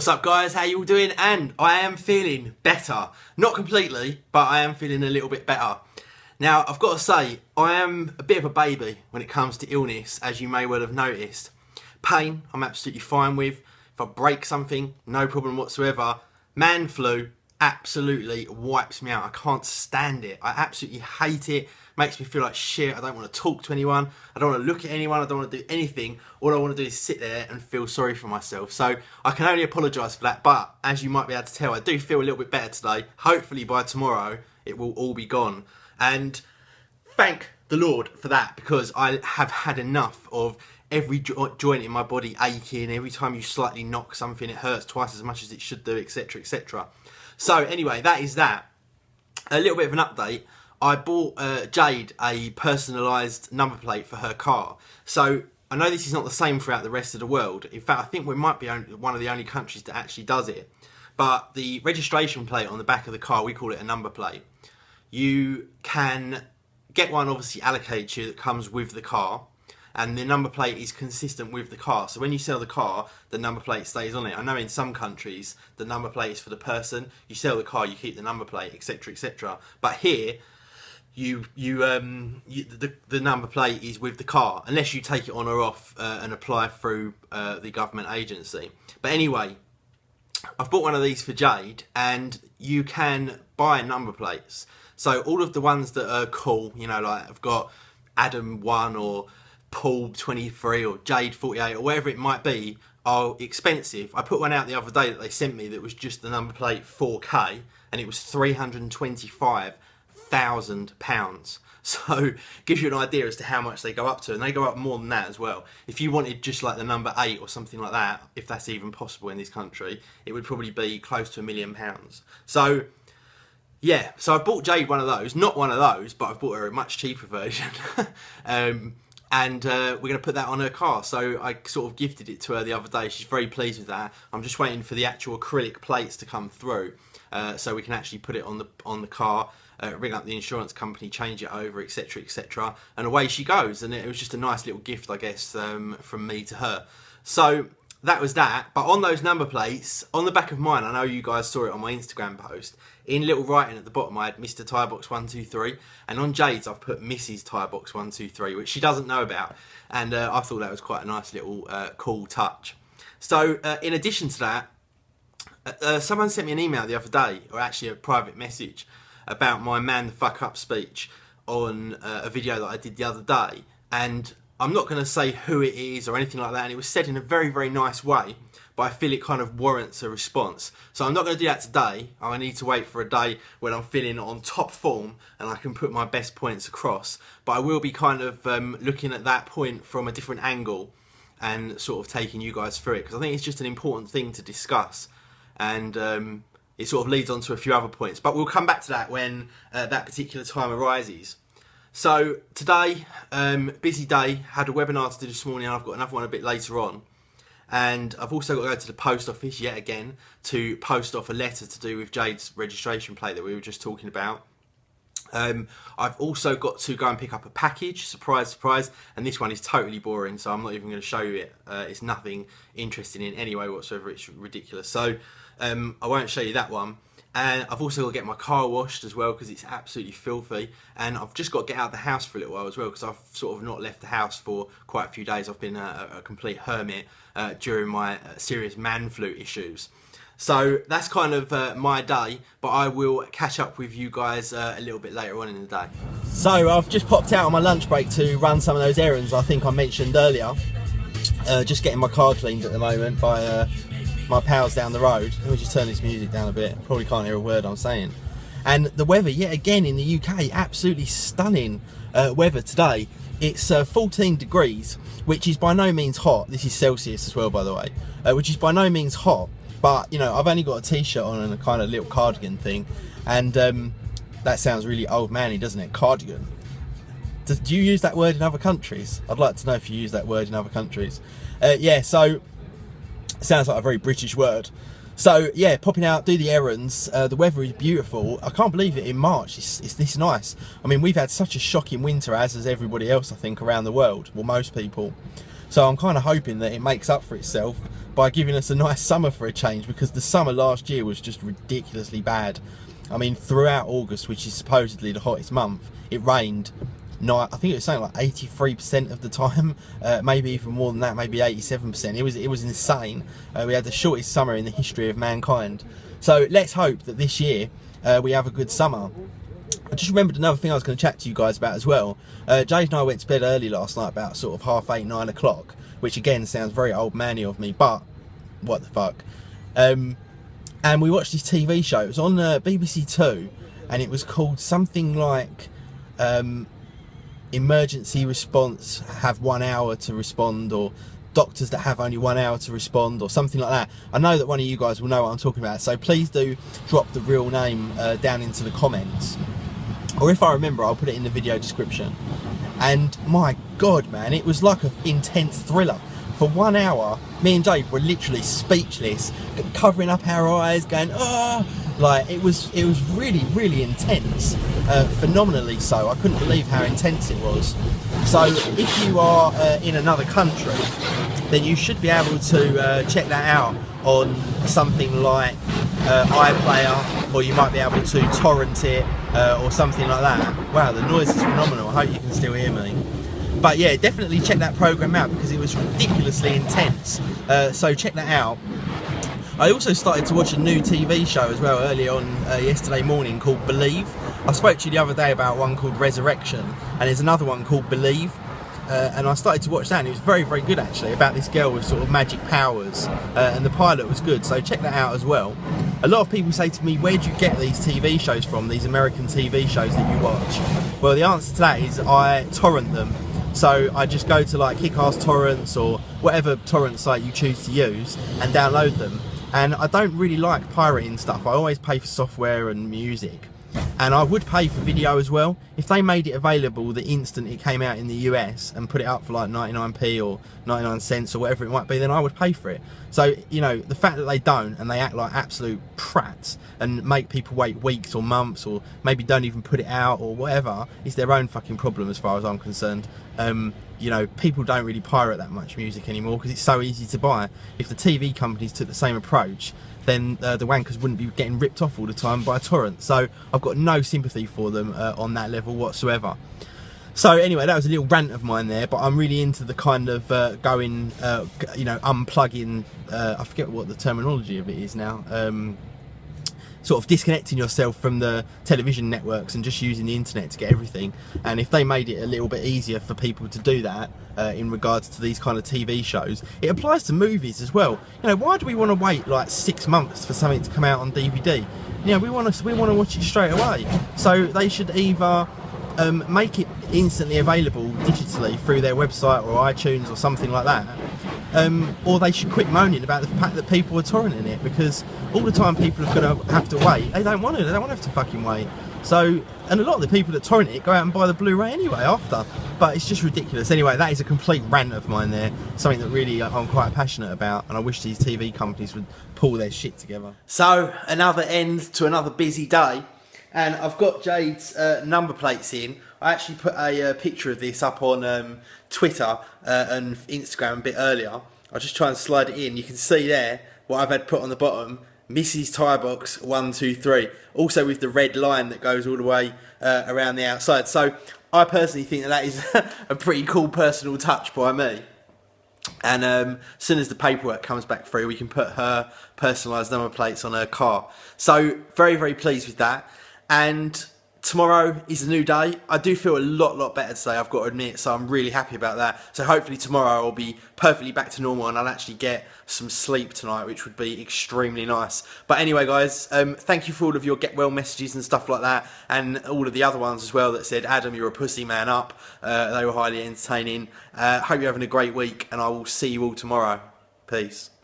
What's up guys, how you all doing? And I am feeling better. Not completely, but I am feeling a little bit better. Now, I've got to say, I am a bit of a baby when it comes to illness, as you may well have noticed. Pain, I'm absolutely fine with. If I break something, no problem whatsoever. Man flu absolutely wipes me out. I can't stand it. I absolutely hate it. Makes me feel like shit. I don't want to talk to anyone. I don't want to look at anyone. I don't want to do anything. All I want to do is sit there and feel sorry for myself. So I can only apologise for that. But as you might be able to tell, I do feel a little bit better today. Hopefully by tomorrow, it will all be gone. And thank the Lord for that, because I have had enough of every joint in my body aching. Every time you slightly knock something, it hurts twice as much as it should do, etc, etc. So anyway, that is that. A little bit of an update. I bought Jade a personalised number plate for her car. So I know this is not the same throughout the rest of the world. In fact, I think we might be one of the only countries that actually does it. But the registration plate on the back of the car, we call it a number plate. You can get one obviously allocated to you that comes with the car, and the number plate is consistent with the car. So when you sell the car, the number plate stays on it. I know in some countries the number plate is for the person. You sell the car, you keep the number plate, etc, etc. But here, the number plate is with the car, unless you take it on or off and apply through the government agency. But anyway, I've bought one of these for Jade, and you can buy number plates. So all of the ones that are cool, you know, like I've got Adam 1 or Paul 23 or Jade 48 or whatever it might be, are expensive. I put one out the other day that they sent me that was just the number plate 4K, and it was £325,000. So gives you an idea as to how much they go up to, and they go up more than that as well. If you wanted just like the number 8 or something like that, if that's even possible in this country, it would probably be close to £1 million. So yeah, so I bought Jade one of those, not one of those, but I've bought her a much cheaper version. And we're going to put that on her car. So I sort of gifted it to her the other day. She's very pleased with that. I'm just waiting for the actual acrylic plates to come through, so we can actually put it on the car, ring up the insurance company, change it over, etc, etc, and away she goes. And it was just a nice little gift, I guess, from me to her. So that was that. But on those number plates, on the back of mine, I know you guys saw it on my Instagram post, in little writing at the bottom I had Mr. Tybox 123, and on Jade's I've put Mrs. Tybox 123, which she doesn't know about, and I thought that was quite a nice little cool touch. So in addition to that, someone sent me an email the other day, or actually a private message, about my man the fuck up speech on a video that I did the other day, and I'm not going to say who it is or anything like that, and it was said in a very, very nice way, but I feel it kind of warrants a response. So I'm not going to do that today. I need to wait for a day when I'm feeling on top form and I can put my best points across. But I will be kind of looking at that point from a different angle and sort of taking you guys through it, because I think it's just an important thing to discuss, and it sort of leads on to a few other points. But we'll come back to that when that particular time arises. So today, busy day, had a webinar to do this morning, and I've got another one a bit later on. And I've also got to go to the post office yet again to post off a letter to do with Jade's registration plate that we were just talking about. I've also got to go and pick up a package, surprise, surprise, and this one is totally boring, so I'm not even going to show you it. It's nothing interesting in any way whatsoever, it's ridiculous. So I won't show you that one. And I've also got to get my car washed as well, because it's absolutely filthy. And I've just got to get out of the house for a little while as well, because I've sort of not left the house for quite a few days. I've been a complete hermit during my serious man flu issues. So that's kind of my day, but I will catch up with you guys a little bit later on in the day. So I've just popped out on my lunch break to run some of those errands I think I mentioned earlier. Just getting my car cleaned at the moment by my pals down the road. Let me just turn this music down a bit. Probably can't hear a word I'm saying. And the weather yet again in the UK, absolutely stunning weather today. It's 14 degrees, which is by no means hot. This is Celsius as well, by the way, which is by no means hot. But you know, I've only got a t-shirt on and a kind of little cardigan thing, and that sounds really old manny, doesn't it? Cardigan. Do you use that word in other countries? I'd like to know if you use that word in other countries. Yeah, so sounds like a very British word. So yeah, popping out, do the errands. The weather is beautiful. I can't believe it in March. It's this nice. I mean, we've had such a shocking winter, as has everybody else, I think, around the world. Well, most people. So I'm kind of hoping that it makes up for itself by giving us a nice summer for a change, because the summer last year was just ridiculously bad. I mean, throughout August, which is supposedly the hottest month, it rained. I think it was something like 83% of the time, maybe even more than that, maybe 87%. It was insane. We had the shortest summer in the history of mankind. So let's hope that this year we have a good summer. I just remembered another thing I was going to chat to you guys about as well. Jade and I went to bed early last night, about sort of 8:30, 9 o'clock, which again sounds very old manny of me, but what the fuck. And we watched this TV show. It was on BBC Two, and it was called something like Emergency Response Have 1 hour to respond, or Doctors that have only 1 hour to respond, or something like that. I know that one of you guys will know what I'm talking about, so please do drop the real name down into the comments, or if I remember I'll put it in the video description. And my god, man, it was like an intense thriller. For 1 hour, me and Jade were literally speechless, covering up our eyes, going, oh, like it was really, really intense, phenomenally so. I couldn't believe how intense it was. So if you are in another country, then you should be able to check that out on something like iPlayer, or you might be able to torrent it, or something like that. Wow, the noise is phenomenal. I hope you can still hear me. But yeah, definitely check that program out, because it was ridiculously intense. So check that out. I also started to watch a new TV show as well early on yesterday morning called Believe. I spoke to you the other day about one called Resurrection, and there's another one called Believe. And I started to watch that, and it was very, very good actually, about this girl with sort of magic powers, and the pilot was good, so check that out as well. A lot of people say to me, where do you get these TV shows from, these American TV shows that you watch? Well, the answer to that is I torrent them. So I just go to like Kick-Ass Torrents, or whatever torrent site you choose to use, and download them. And I don't really like pirating stuff. I always pay for software and music. And I would pay for video as well. If they made it available the instant it came out in the US and put it up for like 99p or 99 cents or whatever it might be, then I would pay for it. So, you know, the fact that they don't, and they act like absolute prats and make people wait weeks or months, or maybe don't even put it out or whatever, is their own fucking problem as far as I'm concerned. You know, people don't really pirate that much music anymore because it's so easy to buy. If the TV companies took the same approach, then the wankers wouldn't be getting ripped off all the time by a torrent. So I've got no sympathy for them on that level whatsoever. So anyway, that was a little rant of mine there, but I'm really into the kind of going, you know, unplugging, I forget what the terminology of it is now, sort of disconnecting yourself from the television networks and just using the internet to get everything. And if they made it a little bit easier for people to do that in regards to these kind of TV shows, it applies to movies as well. You know, why do we want to wait like 6 months for something to come out on DVD? You know, we want to watch it straight away. So they should either make it instantly available digitally through their website or iTunes or something like that, or they should quit moaning about the fact that people are torrenting it, because all the time people are going to have to wait. They don't want to have to fucking wait. So, and a lot of the people that torrent it go out and buy the Blu-ray anyway after, but it's just ridiculous. Anyway, that is a complete rant of mine there, something that really I'm quite passionate about, and I wish these TV companies would pull their shit together. So, another end to another busy day, and I've got Jade's number plates in. I actually put a picture of this up on Twitter and Instagram a bit earlier. I'll just try and slide it in. You can see there what I've had put on the bottom: Mrs. Tie Box 123. Also with the red line that goes all the way around the outside. So I personally think that is a pretty cool personal touch by me. And as soon as the paperwork comes back through, we can put her personalised number plates on her car. So very, very pleased with that. And tomorrow is a new day. I do feel a lot better today, I've got to admit, so I'm really happy about that. So hopefully tomorrow I'll be perfectly back to normal and I'll actually get some sleep tonight, which would be extremely nice. But anyway, guys, thank you for all of your get well messages and stuff like that, and all of the other ones as well that said, Adam, you're a pussy, man up. They were highly entertaining. Hope you're having a great week, and I will see you all tomorrow. Peace.